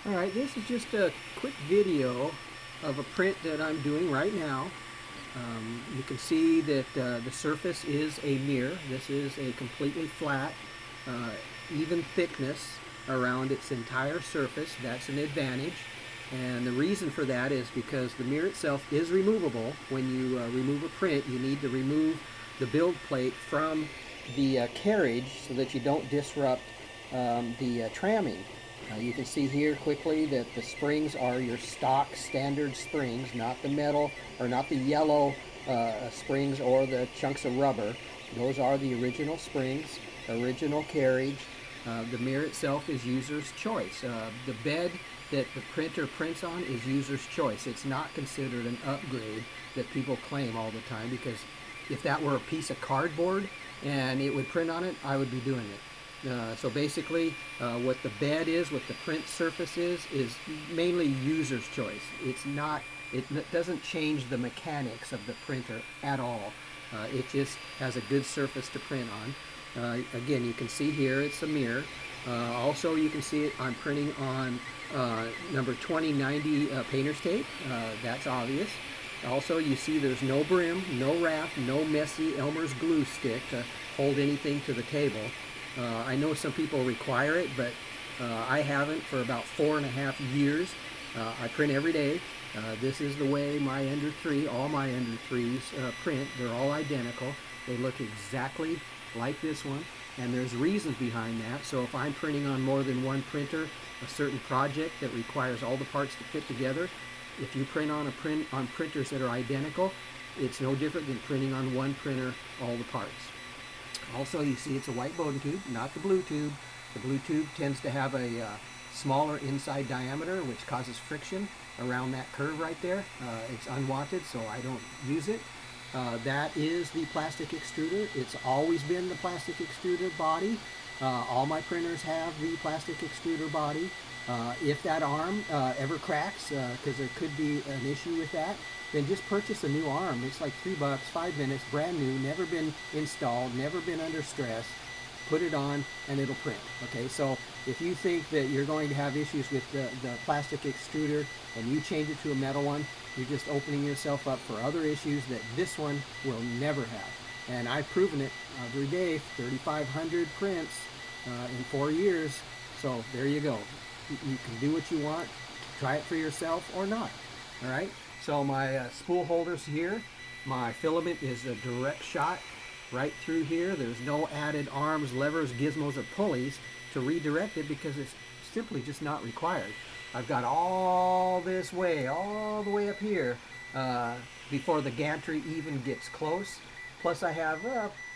Alright, this is just a quick video of a print that I'm doing right now. You can see that the surface is a mirror. This is a completely flat, uh, even thickness around its entire surface. That's an advantage. And the reason for that is because the mirror itself is removable. When you remove a print, you need to remove the build plate from the carriage so that you don't disrupt the tramming. You can see here quickly that the springs are your stock standard springs, not the metal or not the yellow springs or the chunks of rubber. Those are the original springs, original carriage. The mirror itself is user's choice. The bed that the printer prints on is user's choice. It's not considered an upgrade that people claim all the time, because if that were a piece of cardboard and it would print on it, I would be doing it. So basically, what the bed is, what the print surface is mainly user's choice. It's not, it doesn't change the mechanics of the printer at all. It just has a good surface to print on. Again, you can see here it's a mirror. Also, you can see it, I'm printing on number 2090 painter's tape. That's obvious. Also, you see there's no brim, no wrap, no messy Elmer's glue stick to hold anything to the table. I know some people require it, but I haven't for about 4.5 years. I print every day. This is the way my Ender 3, all my Ender 3s print. They're all identical. They look exactly like this one, and there's reasons behind that. So if I'm printing on more than one printer, a certain project that requires all the parts to fit together, if you print on printers that are identical, it's no different than printing on one printer all the parts. Also, you see it's a white Bowden tube, not the blue tube. The blue tube tends to have a smaller inside diameter, which causes friction around that curve right there. It's unwanted, so I don't use it. That is the plastic extruder. It's always been the plastic extruder body. All my printers have the plastic extruder body. If that arm ever cracks, because there could be an issue with that, then just purchase a new arm. It's like $3, 5 minutes, brand new, never been installed, never been under stress. Put it on and it'll print. Okay, so if you think that you're going to have issues with the plastic extruder and you change it to a metal one, you're just opening yourself up for other issues that this one will never have. And I've proven it every day, 3,500 prints in 4 years. So there you go. You can do what you want. Try it for yourself or not. All right. So my spool holders here, my filament is a direct shot right through here. There's no added arms, levers, gizmos, or pulleys to redirect it, because it's simply just not required. I've got all this way, all the way up here, before the gantry even gets close. Plus I have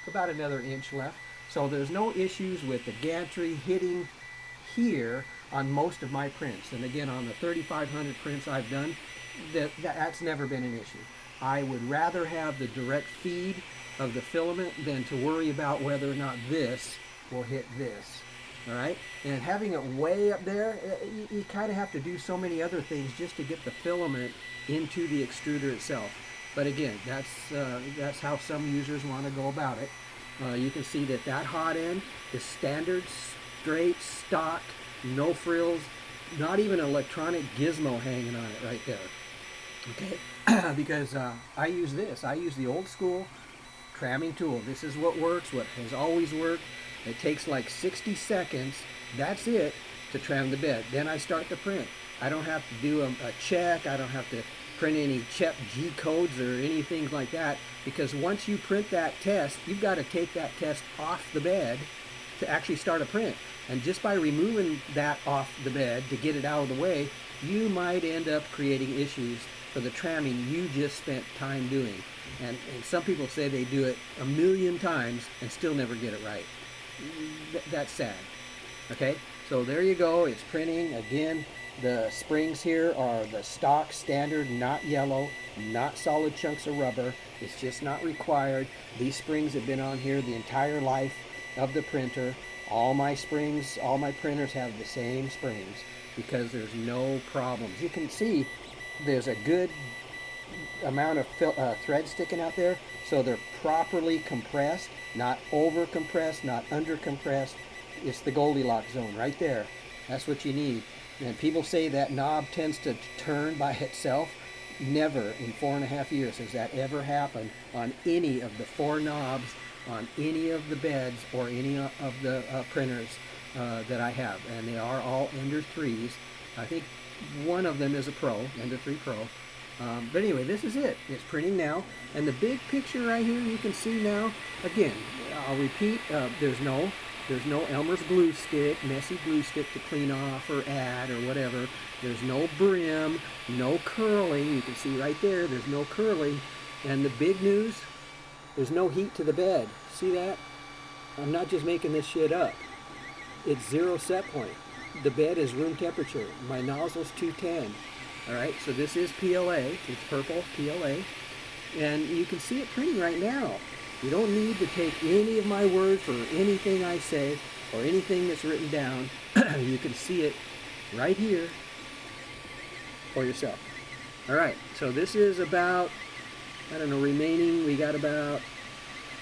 about another inch left. So there's no issues with the gantry hitting here on most of my prints. And again, on the 3,500 prints I've done, that's never been an issue. I would rather have the direct feed of the filament than to worry about whether or not this will hit this. All right, and having it way up there, you kind of have to do so many other things just to get the filament into the extruder itself. But again, that's how some users want to go about it. You can see that that hot end is standard, straight, stock, no frills, not even an electronic gizmo hanging on it right there. Okay, because I use this. I use the old school tramming tool. This is what works, what has always worked. It takes like 60 seconds, that's it, to tram the bed. Then I start to print. I don't have to do a check. I don't have to print any CHEP G codes or anything like that, because once you print that test, you've got to take that test off the bed to actually start a print. And just by removing that off the bed to get it out of the way, you might end up creating issues for the tramming you just spent time doing. And some people say they do it a million times and still never get it right. That's sad. Okay, so there you go. It's printing. Again, the springs here are the stock standard, not yellow, not solid chunks of rubber. It's just not required. These springs have been on here the entire life of the printer. All my springs, all my printers have the same springs because there's no problems. You can see there's a good amount of thread sticking out there, so they're properly compressed, not over compressed, not under compressed. It's the Goldilocks zone right there. That's what you need. And people say that knob tends to turn by itself. Never in 4.5 years has that ever happened on any of the 4 knobs on any of the beds or any of the printers that I have. And they are all Ender 3s. I think one of them is a Pro, Ender 3 Pro. But anyway, this is it. It's printing now. And the big picture right here you can see now, again, I'll repeat, there's no Elmer's glue stick, messy glue stick to clean off or add or whatever. There's no brim, no curling. You can see right there, there's no curling. And the big news, there's no heat to the bed. See that? I'm not just making this shit up. It's 0 set point. The bed is room temperature. My nozzle's 210. All right, so this is PLA. It's purple PLA. And you can see it printing right now. You don't need to take any of my word for anything I say or anything that's written down. You can see it right here for yourself. All right, so this is about, I don't know, remaining. We got about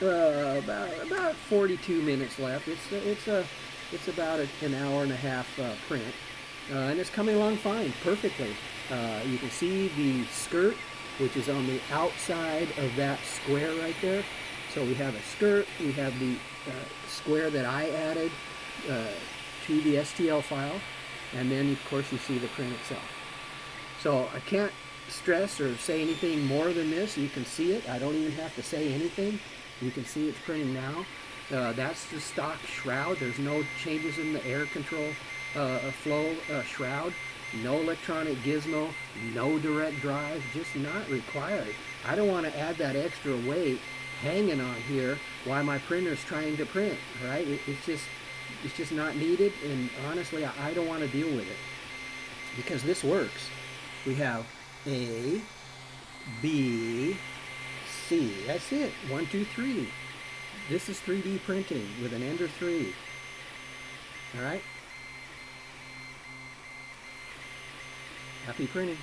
42 minutes left. It's about an hour and a half print, and it's coming along fine, perfectly. You can see the skirt, which is on the outside of that square right there. So we have a skirt, we have the square that I added to the STL file, and then of course you see the print itself. So I can't stress or say anything more than this. You can see it. I don't even have to say anything. You can see it's printing now. That's the stock shroud. There's no changes in the air control flow shroud. No electronic gizmo, no direct drive, just not required. I don't want to add that extra weight hanging on here while my printer's trying to print, right? It's just not needed, and honestly, I don't want to deal with it because this works. We have A, B, C. That's it. 1, 2, 3. This is 3D printing with an Ender 3. All right? Happy printing.